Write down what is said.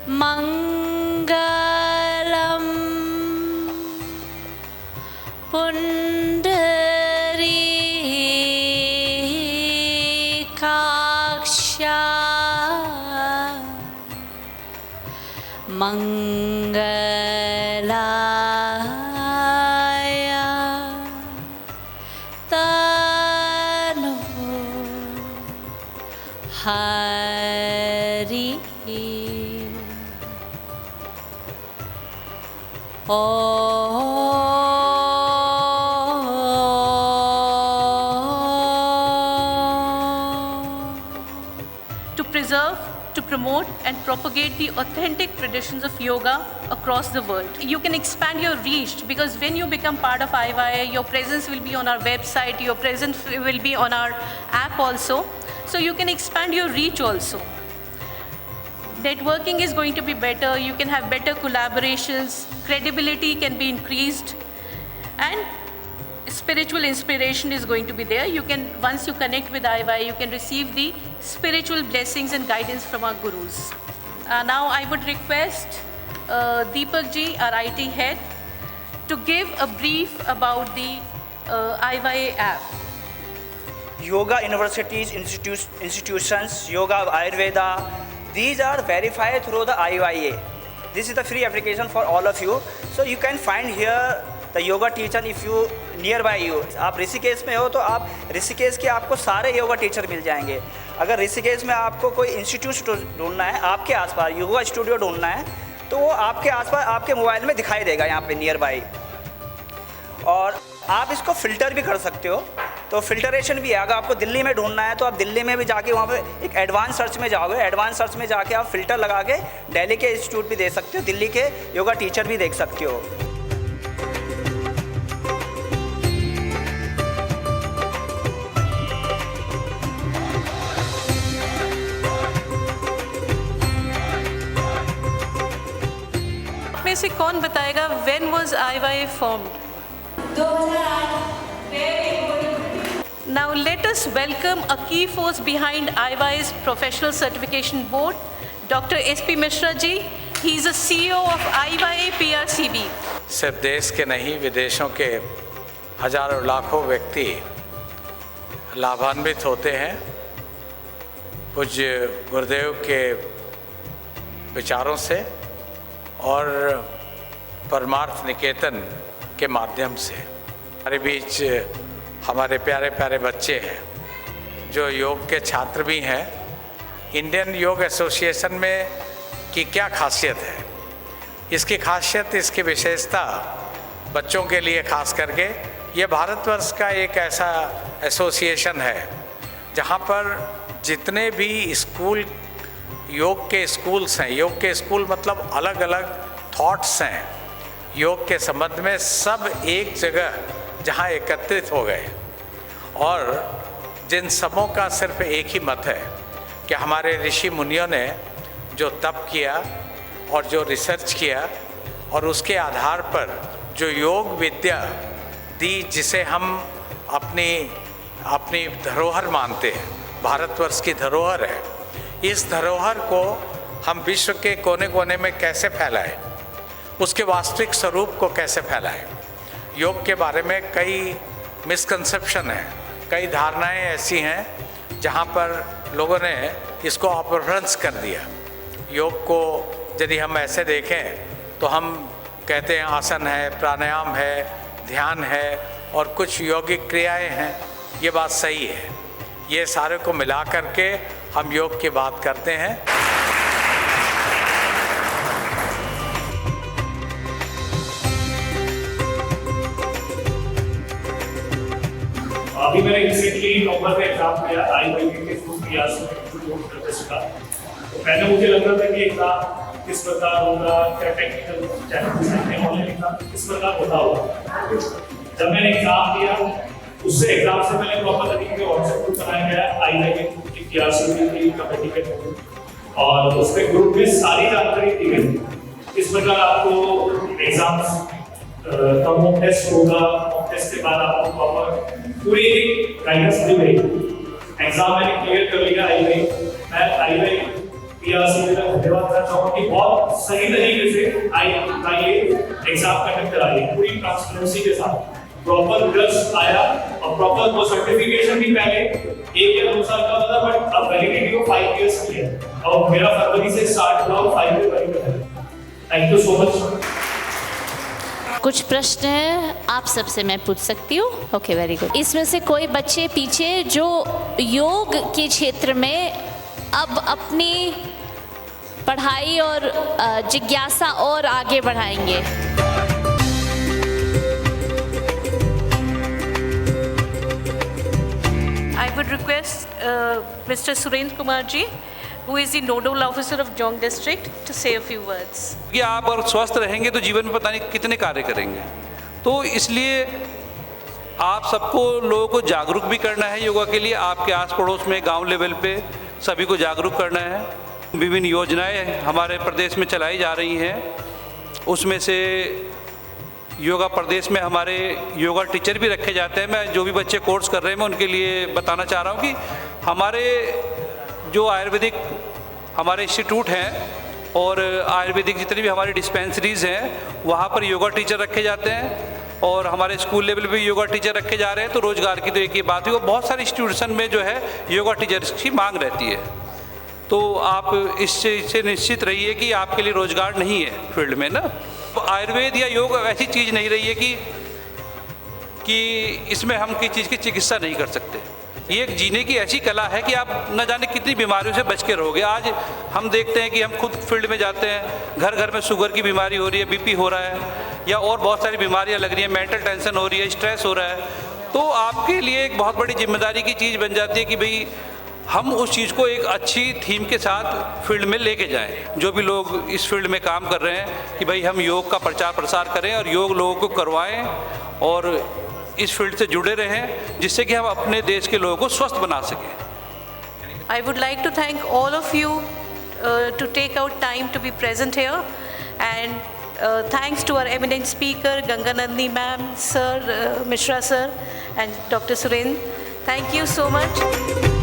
मंगलम पुंडरीकाक्षा मंगलाय तनो Hari To preserve, to promote and propagate the authentic traditions of yoga across the world. You can expand your reach because when you become part of IYA, your presence will be on our website, your presence will be on our app also. So you can expand your reach also. Networking is going to be better, you can have better collaborations, credibility can be increased, and spiritual inspiration is going to be there. You can, once you connect with IYA, you can receive the spiritual blessings and guidance from our gurus. Now I would request Deepak ji, our IT head, to give a brief about the IYA app. Yoga universities, institutions, yoga, Ayurveda, these are verified through the IYA. This is the free application for all of you. So you can find here the yoga teacher if you nearby you. आप ऋषिकेश में हो तो आप ऋषिकेश के आपको सारे yoga teacher मिल जाएंगे. अगर ऋषिकेश में आपको कोई इंस्टीट्यूट ढूंढना है, आपके आसपास योगा स्टूडियो ढूंढना है, तो वो आपके आसपास आपके मोबाइल में दिखाई देगा यहाँ पे नियर बाई. और आप इसको फ़िल्टर भी कर सकते हो. तो फिल्टरेशन भी है. अगर आपको दिल्ली में ढूंढना है तो आप दिल्ली में भी जाके वहाँ पे एक एडवांस सर्च में जाओगे. एडवांस सर्च में जाके आप फ़िल्टर लगा के दिल्ली के इंस्टीट्यूट भी देख सकते हो, दिल्ली के योगा टीचर भी देख सकते हो. में से कौन बताएगा when was IYA formed? 2008. Now let us welcome a key force behind IYA's professional certification board, Dr. SP Mishra ji. He is a CEO of IYA PRCB. सिर्फ देश के नहीं, विदेशों के हजारों लाखों व्यक्ति लाभान्वित होते हैं पूज्य गुरुदेव के विचारों से और परमार्थ निकेतन के माध्यम से. हमारे बीच हमारे प्यारे प्यारे बच्चे हैं जो योग के छात्र भी हैं. इंडियन योग एसोसिएशन में की क्या खासियत है? इसकी खासियत, इसकी विशेषता बच्चों के लिए खास करके, ये भारतवर्ष का एक ऐसा एसोसिएशन है जहाँ पर जितने भी स्कूल, योग के स्कूल्स हैं, योग के स्कूल मतलब अलग अलग थॉट्स हैं योग के संबंध में, सब एक जगह जहाँ एकत्रित हो गए. और जिन सबों का सिर्फ एक ही मत है कि हमारे ऋषि मुनियों ने जो तप किया और जो रिसर्च किया और उसके आधार पर जो योग विद्या दी, जिसे हम अपनी धरोहर मानते हैं, भारतवर्ष की धरोहर है, इस धरोहर को हम विश्व के कोने कोने में कैसे फैलाएं, उसके वास्तविक स्वरूप को कैसे फैलाएं. योग के बारे में कई मिसकंसेप्शन हैं, कई धारणाएं ऐसी हैं जहां पर लोगों ने इसको अपभ्रंश कर दिया. योग को यदि हम ऐसे देखें तो हम कहते हैं आसन है, प्राणायाम है, ध्यान है और कुछ यौगिक क्रियाएं हैं. ये बात सही है. ये सारे को मिला करके हम योग की बात करते हैं. अभी मैंने रिसेंटली नवंबर में एग्जाम दिया IYA के थ्रू PRCB का. तो पहले मुझे लग रहा था कि एग्जाम किस प्रकार होगा, क्या टेक्निकल चैलेंजेस हैं, ऑनलाइन एग्जाम किस प्रकार होता होगा. जब मैंने एग्जाम दिया, उससे एग्जाम से पहले प्रॉपर तरीके से व्हाट्सएप ग्रुप बनाया गया IYA की PRCB की कमेटी के थ्रू, और उसमें ग्रुप में सारी जानकारी दी गई. इस प्रकार आपको एग्जाम्स का मॉक टेस्ट होगा, मॉक टेस्ट के बाद आपको प्रॉपर पूरी एक गाइडेंस दी गई. एग्जाम मैंने क्लियर कर लिया. मैं IYA PRCB का धन्यवाद करना चाहूँगा कि बहुत सही तरीके से ये एग्जाम कंडक्ट कराई है, पूरी ट्रांसपेरेंसी के साथ। प्रॉपर रिजल्ट आया और प्रॉपर वो सर्टिफिकेशन भी पहले 1 या 2 साल का होता था, बट अब वैलिडिटी को 5 इयर्स की है और मेरा फरवरी से स्टार्ट हुआ और 5 ईयर वैलिड है। Thank you so much. कुछ प्रश्न आप सबसे मैं पूछ सकती हूँ? Okay, very good. इसमें से कोई बच्चे पीछे जो योग के क्षेत्र में अब अपनी पढ़ाई और जिज्ञासा और आगे बढ़ाएंगे? I would request Mr. Surendra Kumar ji, who is the nodal officer of Jong district, to say a few words. कि आप अगर स्वस्थ रहेंगे तो जीवन में पता नहीं कितने कार्य करेंगे, तो इसलिए आप सबको लोगों को जागरूक भी करना है योगा के लिए। आपके आस पड़ोस में गांव लेवल पे सभी को जागरूक करना है। विभिन्न योजनाएं हमारे प्रदेश में चलाई जा रही हैं, उसमें से योगा प्रदेश में हमारे योगा टीचर भी रखे जाते हैं। मैं जो भी बच्चे कोर्स कर रहे हैं मैं उनके लिए बताना चाह रहा हूँ कि हमारे जो आयुर्वेदिक हमारे इंस्टीट्यूट हैं और आयुर्वेदिक जितनी भी हमारी डिस्पेंसरीज़ हैं वहाँ पर योगा टीचर रखे जाते हैं और हमारे स्कूल लेवल पे योगा टीचर रखे जा रहे हैं। तो रोज़गार की तो एक ही बात है, वो बहुत सारे इंस्टीट्यूशन में जो है योगा टीचर्स की मांग रहती है। तो आप इससे निश्चित रहिए कि आपके लिए रोज़गार नहीं है फील्ड में ना। तो आयुर्वेद या योग ऐसी चीज़ नहीं रही है कि इसमें हम किसी चीज़ की चिकित्सा नहीं कर सकते। ये एक जीने की ऐसी कला है कि आप न जाने कितनी बीमारियों से बच के रहोगे। आज हम देखते हैं कि हम खुद फील्ड में जाते हैं, घर घर में शुगर की बीमारी हो रही है, बीपी हो रहा है या और बहुत सारी बीमारियां लग रही हैं, मेंटल टेंशन हो रही है, स्ट्रेस हो रहा है। तो आपके लिए एक बहुत बड़ी जिम्मेदारी की चीज़ बन जाती है कि भाई हम उस चीज़ को एक अच्छी थीम के साथ फील्ड में लेके जाएं। जो भी लोग इस फील्ड में काम कर रहे हैं कि भाई हम योग का प्रचार प्रसार करें और योग लोगों को करवाएं और इस फील्ड से जुड़े रहें, जिससे कि हम अपने देश के लोगों को स्वस्थ बना सकें। I would like to thank all of you to take out time to be present here, and thanks to our eminent speaker Ganganandini ma'am, sir, Mishra sir, and Dr. Surendra. Thank you so much.